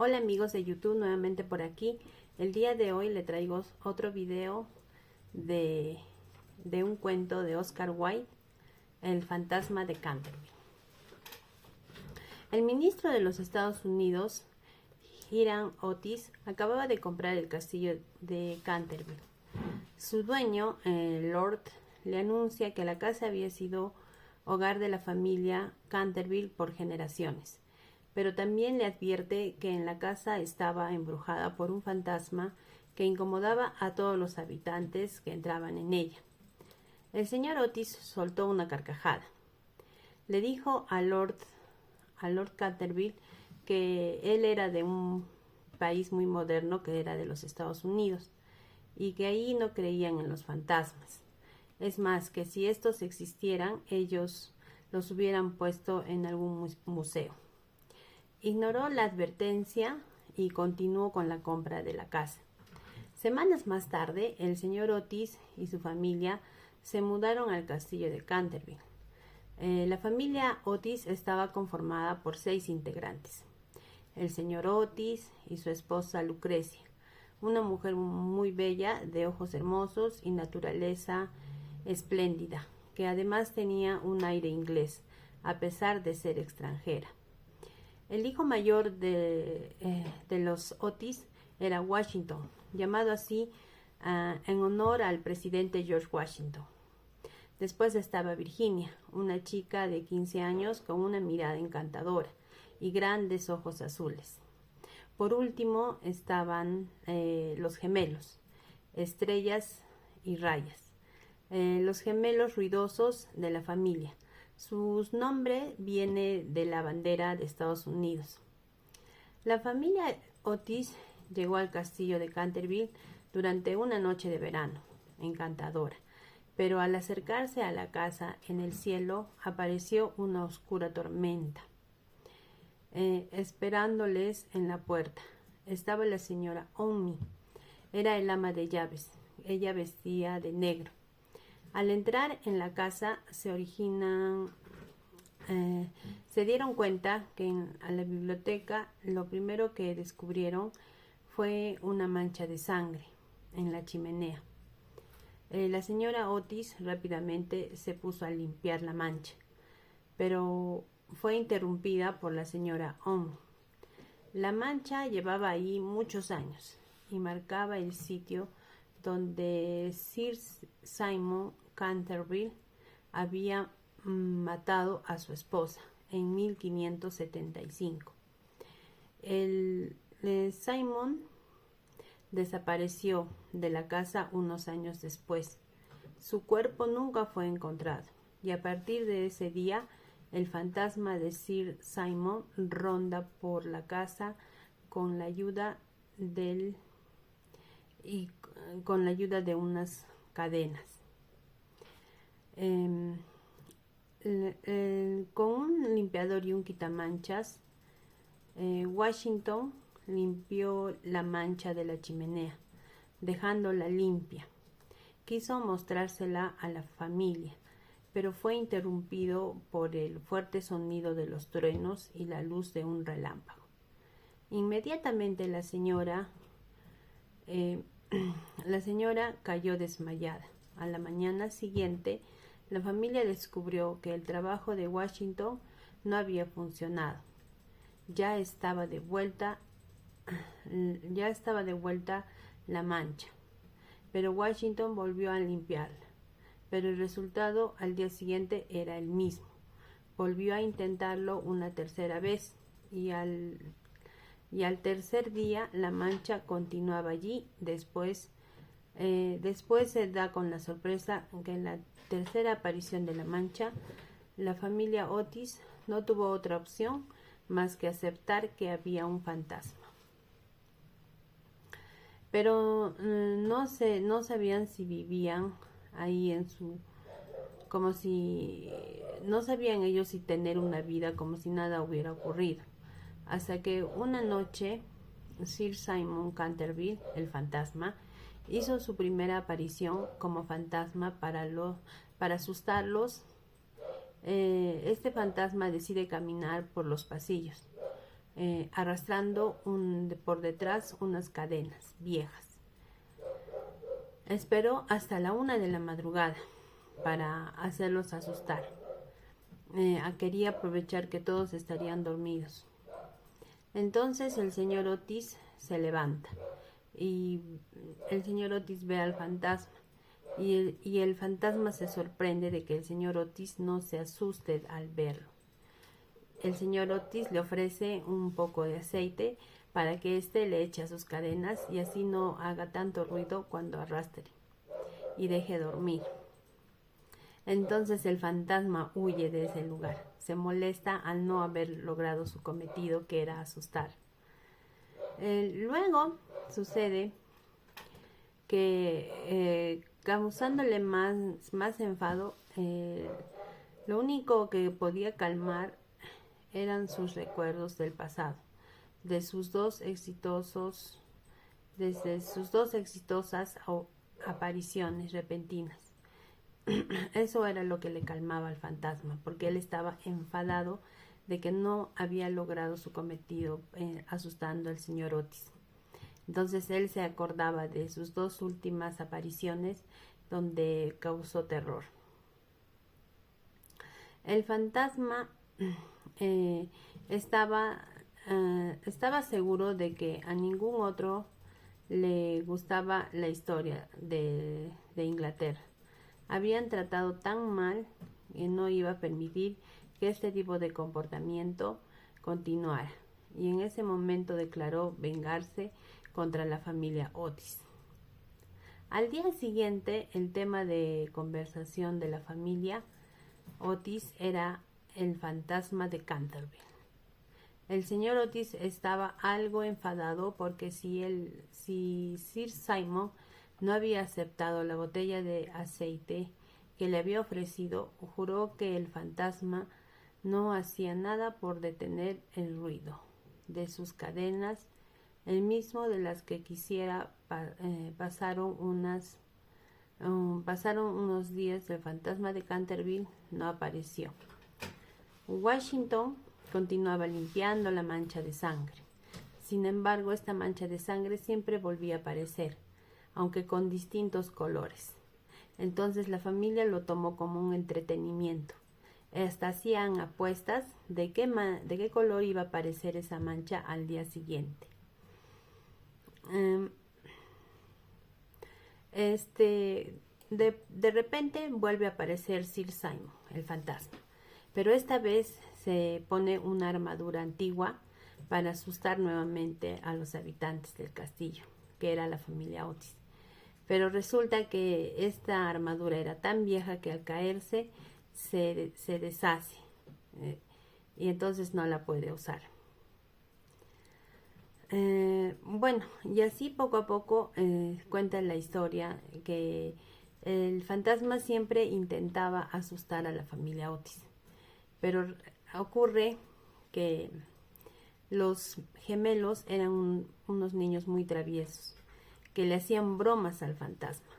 Hola amigos de YouTube, nuevamente por aquí. El día de hoy le traigo otro video de un cuento de Oscar Wilde, El fantasma de Canterville. El ministro de los Estados Unidos, Hiram Otis, acababa de comprar el castillo de Canterville. Su dueño, el Lord, le anuncia que la casa había sido hogar de la familia Canterville por generaciones, pero también le advierte que en la casa estaba embrujada por un fantasma que incomodaba a todos los habitantes que entraban en ella. El señor Otis soltó una carcajada. Le dijo a Lord Canterville que él era de un país muy moderno, que era de los Estados Unidos, y que ahí no creían en los fantasmas. Es más, que si estos existieran, ellos los hubieran puesto en algún museo. Ignoró la advertencia y continuó con la compra de la casa. Semanas más tarde, el señor Otis y su familia se mudaron al castillo de Canterville. La familia Otis estaba conformada por 6 integrantes. El señor Otis y su esposa Lucrecia, una mujer muy bella, de ojos hermosos y naturaleza espléndida, que además tenía un aire inglés, a pesar de ser extranjera. El hijo mayor de los Otis era Washington, llamado así en honor al presidente George Washington. Después estaba Virginia, una chica de 15 años con una mirada encantadora y grandes ojos azules. Por último estaban los gemelos, Estrellas y Rayas, los gemelos ruidosos de la familia. Su nombre viene de la bandera de Estados Unidos. La familia Otis llegó al castillo de Canterville durante una noche de verano encantadora, pero al acercarse a la casa, en el cielo apareció una oscura tormenta. Esperándoles en la puerta estaba la señora Omni. Era el ama de llaves. Ella vestía de negro. Al entrar en la casa se dieron cuenta que a la biblioteca lo primero que descubrieron fue una mancha de sangre en la chimenea. La señora Otis rápidamente se puso a limpiar la mancha, pero fue interrumpida por la señora Omni. La mancha llevaba ahí muchos años y marcaba el sitio donde Sir Simon Canterville había matado a su esposa en 1575. Simon desapareció de la casa unos años después. Su cuerpo nunca fue encontrado y a partir de ese día el fantasma de Sir Simon ronda por la casa con la ayuda de unas cadenas. Con un limpiador y un quitamanchas, Washington limpió la mancha de la chimenea, dejándola limpia. Quiso mostrársela a la familia, pero fue interrumpido por el fuerte sonido de los truenos y la luz de un relámpago. Inmediatamente la señora cayó desmayada. A la mañana siguiente, la familia descubrió que el trabajo de Washington no había funcionado. Ya estaba de vuelta la mancha, pero Washington volvió a limpiarla. Pero el resultado al día siguiente era el mismo. Volvió a intentarlo una tercera vez y al tercer día la mancha continuaba allí. Después se da con la sorpresa que en la tercera aparición de la mancha, la familia Otis no tuvo otra opción más que aceptar que había un fantasma. Pero no sabían si vivían ahí no sabían ellos si tener una vida como si nada hubiera ocurrido, hasta que una noche Sir Simon Canterville, el fantasma, hizo su primera aparición como fantasma para asustarlos. Este fantasma decide caminar por los pasillos. arrastrando por detrás unas cadenas viejas. Esperó hasta la 1 de la madrugada para hacerlos asustar. Quería aprovechar que todos estarían dormidos. Entonces el señor Otis se levanta y el señor Otis ve al fantasma y el fantasma se sorprende de que el señor Otis no se asuste al verlo. El señor Otis le ofrece un poco de aceite para que éste le eche a sus cadenas y así no haga tanto ruido cuando arrastre y deje dormir. Entonces el fantasma huye de ese lugar. Se molesta al no haber logrado su cometido, que era asustar. Luego sucede que causándole más enfado, lo único que podía calmar eran sus recuerdos del pasado, desde sus dos exitosas apariciones repentinas. Eso era lo que le calmaba al fantasma, porque él estaba enfadado de que no había logrado su cometido asustando al señor Otis. Entonces él se acordaba de sus 2 últimas apariciones donde causó terror. El fantasma estaba seguro de que a ningún otro le gustaba la historia de Inglaterra. Habían tratado tan mal que no iba a permitir que este tipo de comportamiento continuara, y en ese momento declaró vengarse contra la familia Otis. Al día siguiente, el tema de conversación de la familia Otis era el fantasma de Canterville. El señor Otis estaba algo enfadado porque si Sir Simon no había aceptado la botella de aceite que le había ofrecido, juró que el fantasma no hacía nada por detener el ruido de sus cadenas, el mismo de las que quisiera. Pasaron unos días, el fantasma de Canterville no apareció. Washington continuaba limpiando la mancha de sangre. Sin embargo, esta mancha de sangre siempre volvía a aparecer, aunque con distintos colores. Entonces la familia lo tomó como un entretenimiento. Hasta hacían apuestas de qué color iba a aparecer esa mancha al día siguiente. De repente vuelve a aparecer Sir Simon, el fantasma, pero esta vez se pone una armadura antigua para asustar nuevamente a los habitantes del castillo, que era la familia Otis. Pero resulta que esta armadura era tan vieja que al caerse se deshace, y entonces no la puede usar. Bueno, y así poco a poco cuenta la historia que el fantasma siempre intentaba asustar a la familia Otis, pero ocurre que los gemelos eran unos niños muy traviesos que le hacían bromas al fantasma.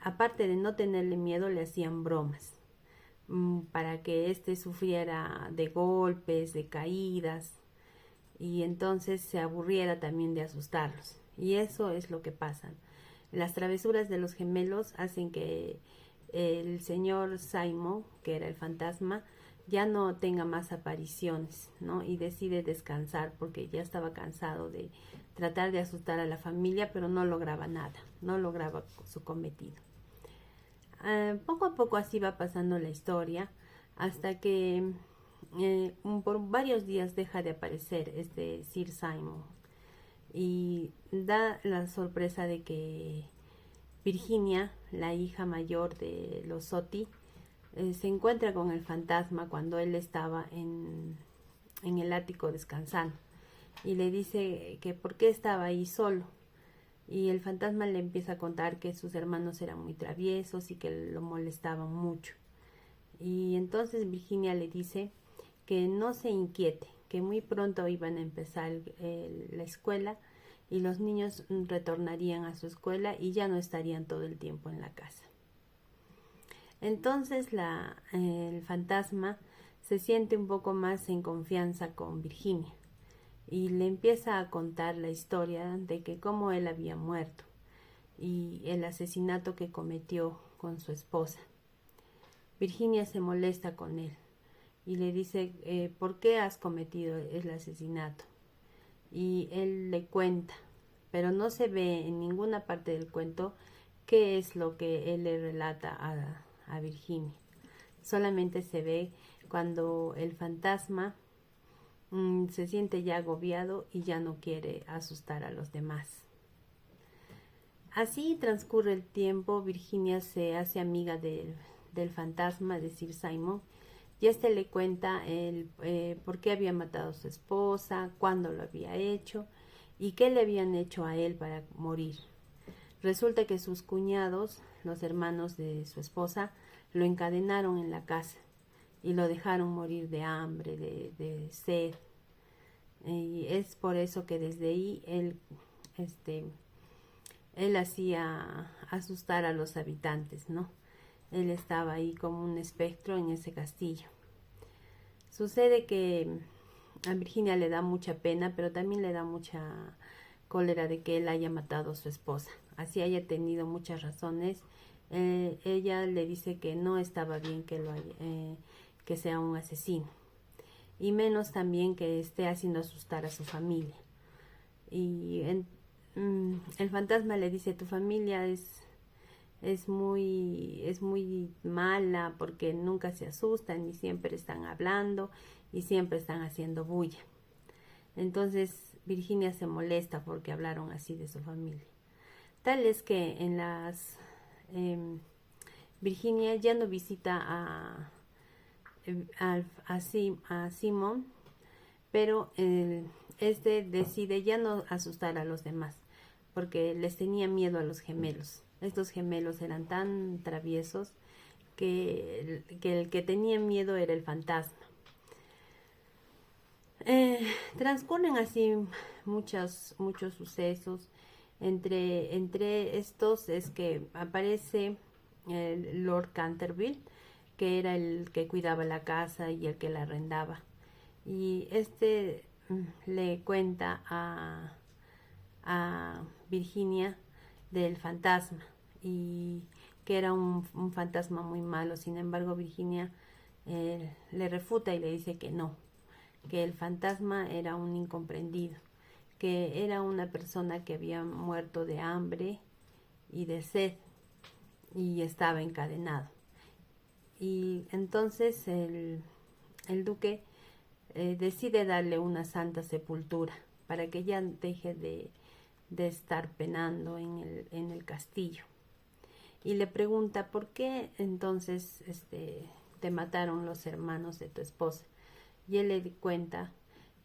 Aparte de no tenerle miedo, le hacían bromas para que éste sufriera de golpes, de caídas, y entonces se aburriera también de asustarlos. Y eso es lo que pasa. Las travesuras de los gemelos hacen que el señor Simon, que era el fantasma, ya no tenga más apariciones, ¿no? Y decide descansar porque ya estaba cansado de tratar de asustar a la familia, pero no lograba nada, no lograba su cometido. Poco a poco así va pasando la historia hasta que por varios días deja de aparecer este Sir Simon y da la sorpresa de que Virginia, la hija mayor de los Otis, se encuentra con el fantasma cuando él estaba en el ático descansando y le dice que por qué estaba ahí solo, y el fantasma le empieza a contar que sus hermanos eran muy traviesos y que lo molestaban mucho. Y entonces Virginia le dice que no se inquiete, que muy pronto iban a empezar la escuela y los niños retornarían a su escuela y ya no estarían todo el tiempo en la casa. Entonces el fantasma se siente un poco más en confianza con Virginia y le empieza a contar la historia de que cómo él había muerto y el asesinato que cometió con su esposa. Virginia se molesta con él y le dice, ¿por qué has cometido el asesinato? Y él le cuenta, pero no se ve en ninguna parte del cuento qué es lo que él le relata a Virginia. Solamente se ve cuando el fantasma se siente ya agobiado y ya no quiere asustar a los demás. Así transcurre el tiempo, Virginia se hace amiga del fantasma de Sir Simon y este le cuenta por qué había matado a su esposa, cuándo lo había hecho y qué le habían hecho a él para morir. Resulta que sus cuñados, los hermanos de su esposa, lo encadenaron en la casa y lo dejaron morir de hambre, de sed. Y es por eso que desde ahí él hacía asustar a los habitantes, ¿no? Él estaba ahí como un espectro en ese castillo. Sucede que a Virginia le da mucha pena, pero también le da mucha cólera de que él haya matado a su esposa. Así haya tenido muchas razones. Ella le dice que no estaba bien que sea un asesino. Y menos también que esté haciendo asustar a su familia. Y el fantasma le dice, tu familia es muy mala porque nunca se asustan y siempre están hablando y siempre están haciendo bulla. Entonces Virginia se molesta porque hablaron así de su familia. Tal es que Virginia ya no visita a Simon, pero este decide ya no asustar a los demás porque les tenía miedo a los gemelos. Estos gemelos eran tan traviesos que el que tenía miedo era el fantasma. Transcurren así muchos sucesos. Entre estos es que aparece el Lord Canterville, que era el que cuidaba la casa y el que la arrendaba. Y le cuenta a Virginia del fantasma y que era un fantasma muy malo. Sin embargo, Virginia le refuta y le dice que no, que el fantasma era un incomprendido, que era una persona que había muerto de hambre y de sed y estaba encadenado. Y entonces el duque decide darle una santa sepultura para que ya deje de estar penando en el castillo. Y le pregunta, ¿por qué entonces te mataron los hermanos de tu esposa? Y él le cuenta,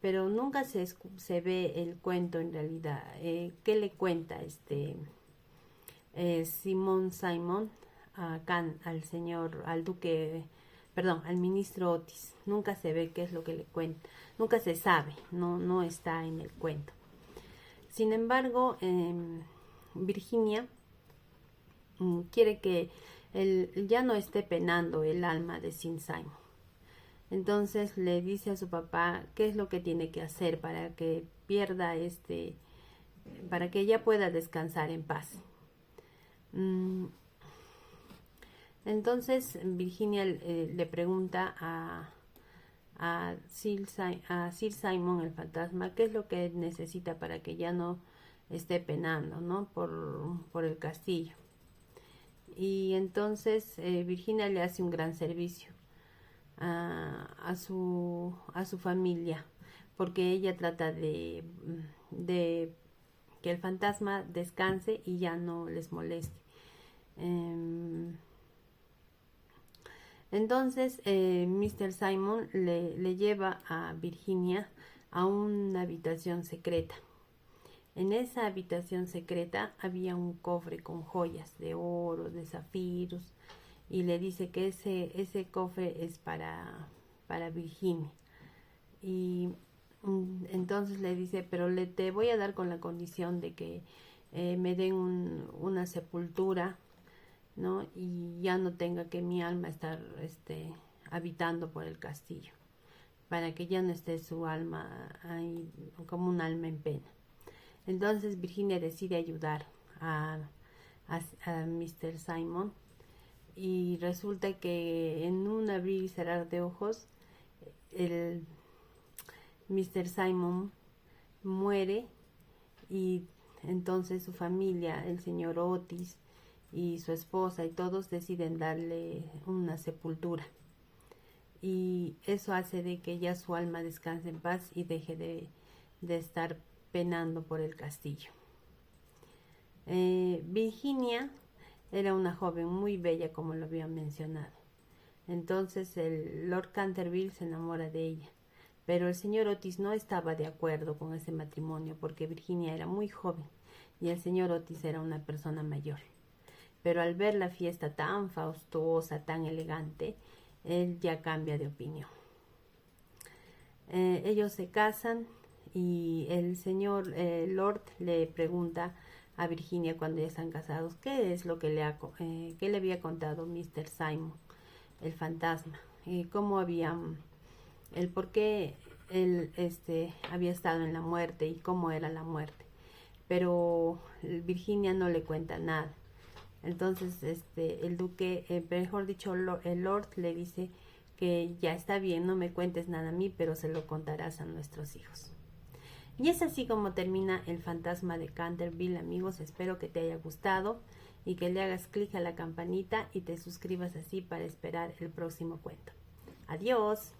pero nunca se ve el cuento en realidad. ¿Qué le cuenta Simon al duque, perdón, al ministro Otis? Nunca se ve qué es lo que le cuenta, nunca se sabe, no está en el cuento. Sin embargo, Virginia quiere que él ya no esté penando el alma de Sir Simon. Entonces le dice a su papá qué es lo que tiene que hacer para que pierda para que ella pueda descansar en paz. Entonces Virginia le pregunta a Sir Simon el fantasma qué es lo que necesita para que ya no esté penando, ¿no? por el castillo. Y entonces Virginia le hace un gran servicio a su familia, porque ella trata de que el fantasma descanse y ya no les moleste. Entonces Mr. Simon le lleva a Virginia a una habitación secreta. En esa habitación secreta había un cofre con joyas de oro, de zafiros, y le dice que ese cofre es para Virginia. Y entonces le dice, pero te voy a dar con la condición de que me den una sepultura, ¿no? Y ya no tenga que mi alma estar habitando por el castillo. para que ya no esté su alma ahí como un alma en pena. Entonces Virginia decide ayudar a Mr. Simon, y resulta que en un abrir y cerrar de ojos el Mr. Simon muere, y entonces su familia, el señor Otis y su esposa y todos deciden darle una sepultura, y eso hace de que ya su alma descanse en paz y deje de estar penando por el castillo. Virginia era una joven muy bella, como lo había mencionado. Entonces el Lord Canterville se enamora de ella, pero el señor Otis no estaba de acuerdo con ese matrimonio porque Virginia era muy joven y el señor Otis era una persona mayor. Pero al ver la fiesta tan fastuosa, tan elegante, él ya cambia de opinión. Ellos se casan y el señor Lord le pregunta a Virginia, cuando ya están casados, qué es lo que qué le había contado Mr. Simon, el fantasma, cómo había, el por qué él había estado en la muerte y cómo era la muerte. Pero Virginia no le cuenta nada. Entonces el duque, mejor dicho, el Lord le dice que ya está bien, no me cuentes nada a mí, pero se lo contarás a nuestros hijos. Y es así como termina El fantasma de Canterville, amigos. Espero que te haya gustado y que le hagas clic a la campanita y te suscribas así para esperar el próximo cuento. Adiós.